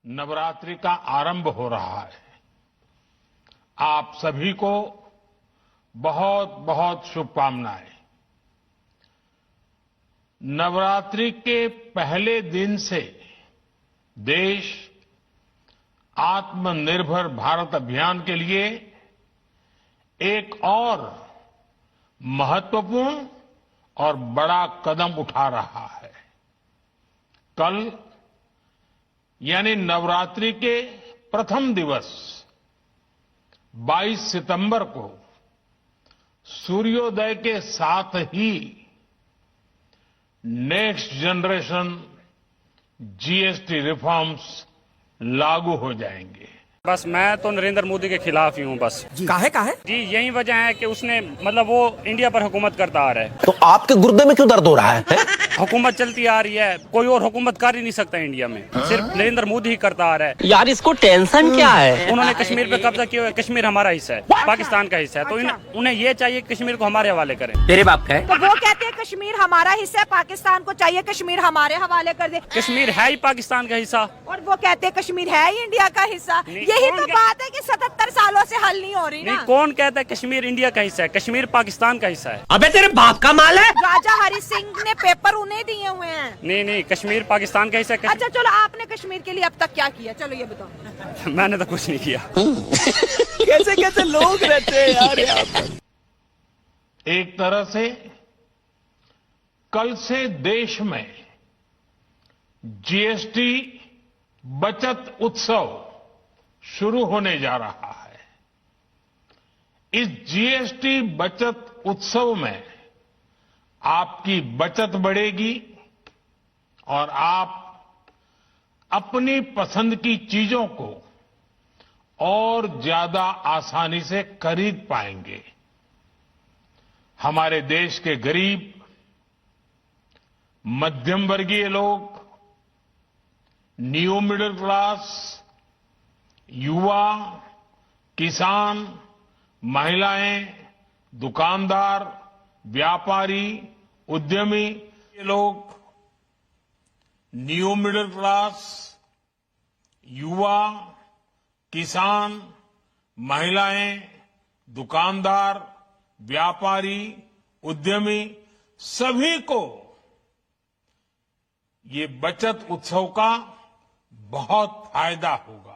नवरात्रि का आरंभ हो रहा है। आप सभी को बहुत बहुत शुभकामनाएं। नवरात्रि के पहले दिन से देश आत्मनिर्भर भारत अभियान के लिए एक और महत्वपूर्ण और बड़ा कदम उठा रहा है। कल यानी नवरात्रि के प्रथम दिवस 22 सितंबर को सूर्योदय के साथ ही नेक्स्ट जनरेशन जीएसटी रिफॉर्म्स लागू हो जाएंगे। बस मैं तो नरेंद्र मोदी के खिलाफ ही हूँ। बस काहे जी यही वजह है कि उसने मतलब वो इंडिया पर हुकूमत करता आ रहा है। तो आपके गुर्दे में क्यों दर्द हो रहा है? हुकूमत चलती आ रही है, कोई और हुकूमत कर ही नहीं सकता इंडिया में, सिर्फ नरेंद्र मोदी ही करता आ रहा है। यार इसको टेंशन क्या है? उन्होंने कश्मीर पे कब्जा किया हुआ है। कश्मीर हमारा हिस्सा है, पाकिस्तान का हिस्सा है, तो उन्हें ये चाहिए कश्मीर को हमारे हवाले करें। तेरे बाप का है? तो वो कहते हैं कश्मीर हमारा हिस्सा है, पाकिस्तान को चाहिए कश्मीर हमारे हवाले कर दे। कश्मीर है ही पाकिस्तान का हिस्सा और वो कहते हैं कश्मीर है ही इंडिया का हिस्सा। यही तो बात है कि 77 सालों से हल नहीं हो रही ना। नहीं, कौन कहता है कश्मीर इंडिया का हिस्सा है? कश्मीर पाकिस्तान का हिस्सा है। अबे तेरे बाप का माल है? राजा हरि सिंह ने पेपर उन्हें दिए हुए हैं। नहीं, कश्मीर पाकिस्तान का हिस्सा है। अच्छा चलो, आपने कश्मीर के लिए अब तक क्या किया, चलो ये बताओ। मैंने तो कुछ नहीं किया। कैसे कैसे लोग रहते हैं यार यहाँ पर। एक तरह से कल से देश में जीएसटी बचत उत्सव शुरू होने जा रहा है। इस जीएसटी बचत उत्सव में आपकी बचत बढ़ेगी और आप अपनी पसंद की चीजों को और ज्यादा आसानी से खरीद पाएंगे। हमारे देश के गरीब, मध्यम वर्गीय लोग, न्यू मिडिल क्लास, युवा, किसान, महिलाएं, दुकानदार, व्यापारी, उद्यमी, ये लोग न्यू मिडिल क्लास, युवा, किसान, महिलाएं, दुकानदार, व्यापारी, उद्यमी, सभी को ये बचत उत्सव का बहुत फायदा होगा।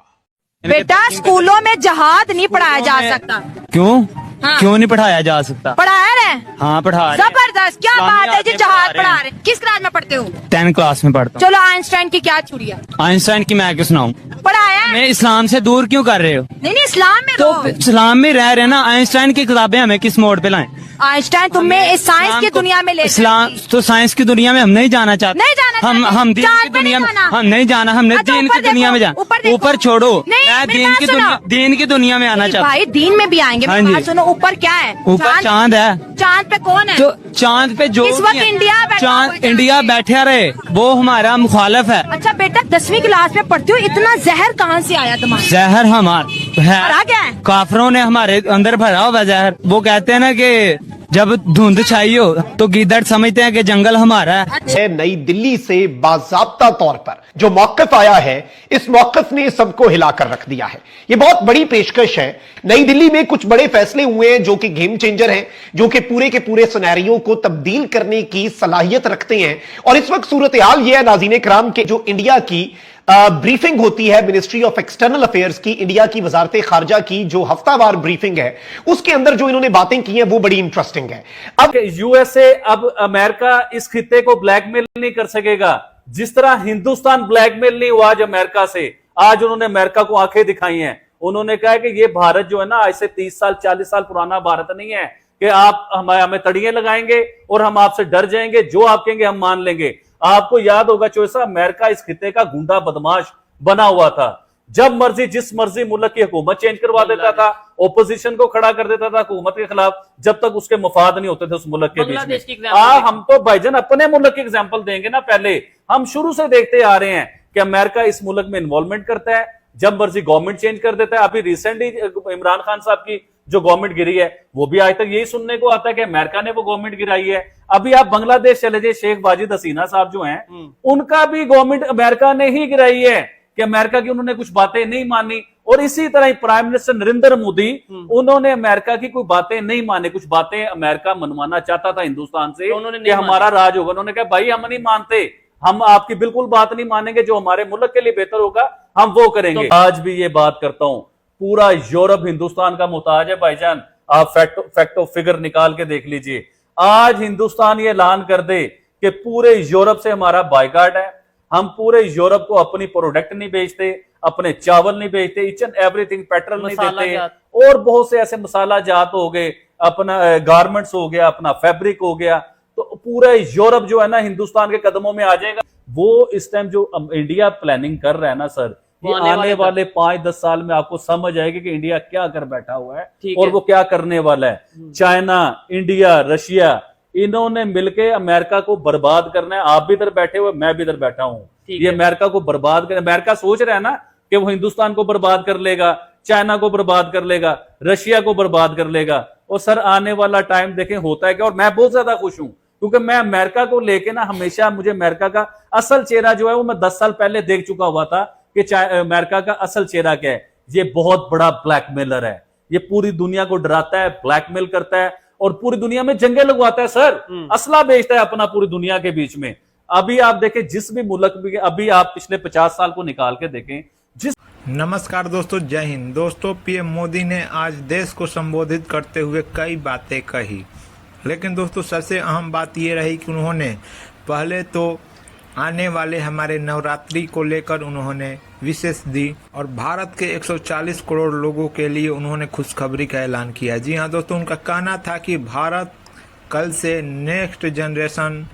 बेटा स्कूलों में जहाद नहीं पढ़ाया जा सकता। क्यों? हाँ। क्यों नहीं पढ़ाया जा सकता? पढ़ाया रहे? हाँ पढ़ा रहे। जबरदस्त, क्या बात है जी, जहाद पढ़ा रहे। किस क्लास में पढ़ते हो? 10 क्लास में पढ़ता हूँ। चलो आइंस्टाइन की क्या छुड़िया? आइंस्टाइन की मैं क्यों सुनाऊं? पढ़ाया? मैं इस्लाम से दूर क्यों कर रहे हो? नहीं इस्लाम में तो इस्लाम में रह रहे ना। आइंस्टाइन की किताबें हमें किस मोड़ पे लाएं? आइंस्टाइन तुम्हें इस साइंस की दुनिया में ले इस्लाम तो साइंस की दुनिया में हम नहीं जाना चाहते। नहीं जाना चाहते। हम दीन की दुनिया में हम नहीं जाना। हमने अच्छा, दीन की दुनिया में जाना। ऊपर छोड़ो, मैं दीन की दुनिया में आना चाहता हूँ। भाई दीन में भी आएंगे। हाँ जी। सुनो, ऊपर क्या है? ऊपर चांद है। चांद पे कौन है? जो चांद पे जो इस वक्त इंडिया बैठा हुआ है। इंडिया बैठा रहे वो हमारा मुखालिफ है। अच्छा बेटा 10वीं क्लास में पढ़ती हो, इतना जहर कहाँ से आया तुम्हारा? जहर हमारा भरा क्या है? काफरों ने हमारे अंदर भरा हुआ जहर। वो कहते हैं ना कि जब धुंध छाई हो तो गीदड़ समझते हैं कि जंगल हमारा है। नई दिल्ली से बाज़ाब्ता तौर पर जो मौक़िफ़ आया है, इस मौक़िफ़ ने सबको हिलाकर रख दिया है। ये बहुत बड़ी पेशकश है। नई दिल्ली में कुछ बड़े फैसले हुए हैं जो कि गेम चेंजर हैं, जो कि पूरे के पूरे सिनेरियो को तब्दील करने की सलाहियत रखते हैं। और इस वक्त सूरत हाल यह है नाज़रीन किराम के जो इंडिया की ब्रीफिंग होती है मिनिस्ट्री ऑफ एक्सटर्नल अफेयर्स की, इंडिया की वजारत खारजा की जो हफ्तावार ब्रीफिंग है, उसके अंदर जो इन्होंने बातें की हैं वो बड़ी इंटरेस्टिंग है। अब यूएसए, अब अमेरिका इस खित्ते को ब्लैकमेल नहीं कर सकेगा जिस तरह हिंदुस्तान ब्लैकमेल नहीं हुआ आज अमेरिका से। आज उन्होंने अमेरिका को आंखें दिखाई हैं। उन्होंने कहा कि ये भारत जो है ना, आज से 30 साल 40 साल पुराना भारत नहीं है कि आप हमें तड़िए लगाएंगे और हम आपसे डर जाएंगे, जो आप कहेंगे हम मान लेंगे। आपको याद होगा चोसा, अमेरिका इस खित्ते का गुंडा बदमाश बना हुआ था। जब मर्जी जिस मर्जी मुल्क की हुकूमत चेंज करवा देता था, ओपोजिशन को खड़ा कर देता था हुकूमत के खिलाफ, जब तक उसके मफाद नहीं होते थे उस मुल्क के बीच में। हम तो भाईजान अपने मुल्क की एग्जाम्पल देंगे ना। पहले हम शुरू से देखते आ रहे हैं कि अमेरिका इस मुल्क में इन्वॉल्वमेंट करता है, जब मर्जी गवर्नमेंट चेंज कर देता है। अभी रिसेंटली इमरान खान साहब की जो गवर्नमेंट गिरी है, वो भी आज तक यही सुनने को आता है कि अमेरिका ने वो गवर्नमेंट गिराई है। अभी आप बांग्लादेश चले जाइए, शेख वाजिद हसीना साहब जो हैं, उनका भी गवर्नमेंट अमेरिका ने ही गिराई है। कि अमेरिका की उन्होंने कुछ बातें नहीं मानी, और इसी तरह ही प्राइम मिनिस्टर नरेंद्र मोदी, उन्होंने अमेरिका की कोई बातें नहीं मानी। कुछ बातें अमेरिका मनवाना चाहता था हिंदुस्तान से तो उन्होंने कि नहीं हमारा राज होगा, उन्होंने कहा भाई हम नहीं मानते, हम आपकी बिल्कुल बात नहीं मानेंगे, जो हमारे मुल्क के लिए बेहतर होगा हम वो करेंगे। तो आज भी ये बात करता हूं, पूरा यूरोप हिंदुस्तान का मोहताज है भाईजान। आप फैक्ट ऑफ फिगर निकाल के देख लीजिए। आज हिंदुस्तान ये ऐलान कर दे कि पूरे यूरोप से हमारा बायकॉट है, हम पूरे यूरोप को अपनी प्रोडक्ट नहीं बेचते, अपने चावल नहीं बेचते, ईच एंड एवरीथिंग, पेट्रोल नहीं देते, और बहुत से ऐसे मसाला जात हो गए, अपना गारमेंट्स हो गया, अपना फैब्रिक हो गया। तो पूरा यूरोप जो है ना हिंदुस्तान के कदमों में आ जाएगा। वो इस टाइम जो इंडिया प्लानिंग कर रहा है ना सर, ये आने वाले 5-10 साल में आपको समझ आएगी कि इंडिया क्या कर बैठा हुआ है और वो क्या करने वाला है। चाइना, इंडिया, रशिया, इन्होंने मिलके अमेरिका को बर्बाद करना है। आप भी इधर बैठे हुए, मैं भी इधर बैठा हूं। ये अमेरिका को बर्बाद कर, अमेरिका सोच रहा है ना कि वो हिंदुस्तान को बर्बाद कर लेगा, चाइना को बर्बाद कर लेगा, रशिया को बर्बाद कर लेगा। और सर आने वाला टाइम देखें होता है क्या। और मैं बहुत ज्यादा खुश हूं क्योंकि मैं अमेरिका को लेके ना हमेशा, मुझे अमेरिका का असल चेहरा जो है वो मैं 10 साल पहले देख चुका हुआ था कि अमेरिका का असल चेहरा क्या है। ये बहुत बड़ा ब्लैकमेलर है, ये पूरी दुनिया को डराता है, ब्लैकमेल करता है और पूरी दुनिया में जंगे लगवाता है सर, असला बेचता है अपना पूरी दुनिया के बीच में। अभी आप देखें जिस भी मुल्क में, अभी आप पिछले 50 साल को निकाल के देखें जिस। नमस्कार दोस्तों, जय हिंद। दोस्तों पीएम मोदी ने आज देश को संबोधित करते हुए कई बातें कही, लेकिन दोस्तों सबसे अहम बात ये रही कि उन्होंने पहले तो आने वाले हमारे नवरात्रि को लेकर उन्होंने विशेष दी और भारत के 140 करोड़ लोगों के लिए उन्होंने खुशखबरी का ऐलान किया। जी हाँ दोस्तों, उनका कहना था कि भारत कल से नेक्स्ट जनरेशन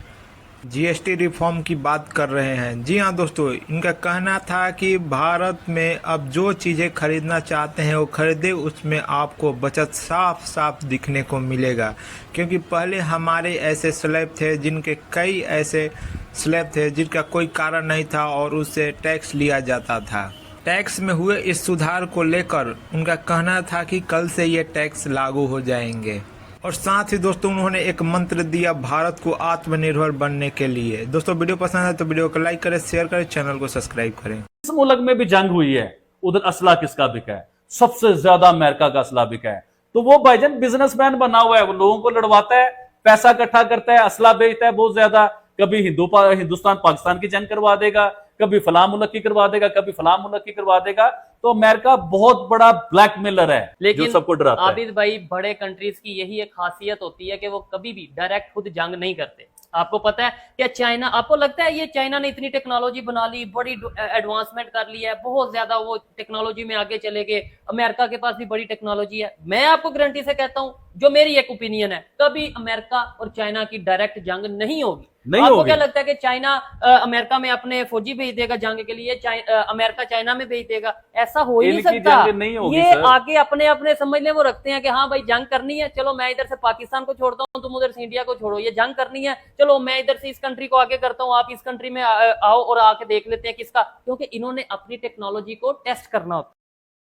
जीएसटी रिफॉर्म की बात कर रहे हैं। जी हाँ दोस्तों, इनका कहना था कि भारत में अब जो चीज़ें खरीदना चाहते हैं वो खरीदे, उसमें आपको बचत साफ साफ दिखने को मिलेगा। क्योंकि पहले हमारे ऐसे स्लैब थे, जिनके कई ऐसे स्लैब थे जिनका कोई कारण नहीं था और उससे टैक्स लिया जाता था। टैक्स में हुए इस सुधार को लेकर उनका कहना था कि कल से ये टैक्स लागू हो जाएंगे। और साथ ही दोस्तों उन्होंने एक मंत्र दिया भारत को आत्मनिर्भर बनने के लिए। दोस्तों वीडियो पसंद है तो वीडियो को लाइक करें, शेयर करें, चैनल को सब्सक्राइब करें। इस मुल्क में भी जंग हुई है, उधर असला किसका बिका है? सबसे ज्यादा अमेरिका का असला बिका है। तो वो भाईजान बिजनेसमैन बना हुआ है, वो लोगों को लड़वाता है, पैसा इकट्ठा करता है, असला बेचता है बहुत ज्यादा। कभी हिंदुस्तान पाकिस्तान की जंग करवा देगा, कभी फलां मुल्क की करवा देगा, कभी फलां मुल्क की करवा देगा। तो अमेरिका बहुत बड़ा ब्लैकमेलर है, लेकिन जो सबको डराता है। आबिद भाई, बड़े कंट्रीज की यही एक खासियत होती है कि वो कभी भी डायरेक्ट खुद जंग नहीं करते। आपको पता है कि चाइना, आपको लगता है ये चाइना ने इतनी टेक्नोलॉजी बना ली, बड़ी एडवांसमेंट कर ली है, बहुत ज्यादा वो टेक्नोलॉजी में आगे चले गए, अमेरिका के पास भी बड़ी टेक्नोलॉजी है। मैं आपको गारंटी से कहता हूं, जो मेरी एक ओपिनियन है, कभी अमेरिका और चाइना की डायरेक्ट जंग नहीं होगी। आपको क्या लगता है कि चाइना अमेरिका में अपने फौजी भेज देगा जंग के लिए, अमेरिका चाइना में भेज देगा? ऐसा हो ही नहीं सकता। ये आगे अपने अपने समझ ले, वो रखते हैं कि हाँ भाई जंग करनी है, चलो मैं इधर से पाकिस्तान को छोड़ता हूँ, तुम उधर से इंडिया को छोड़ो, ये जंग करनी है, चलो मैं इधर से इस कंट्री को आगे करता हूँ, आप इस कंट्री में आओ और आके देख लेते हैं किसका। क्योंकि इन्होंने अपनी टेक्नोलॉजी को टेस्ट करना होता है।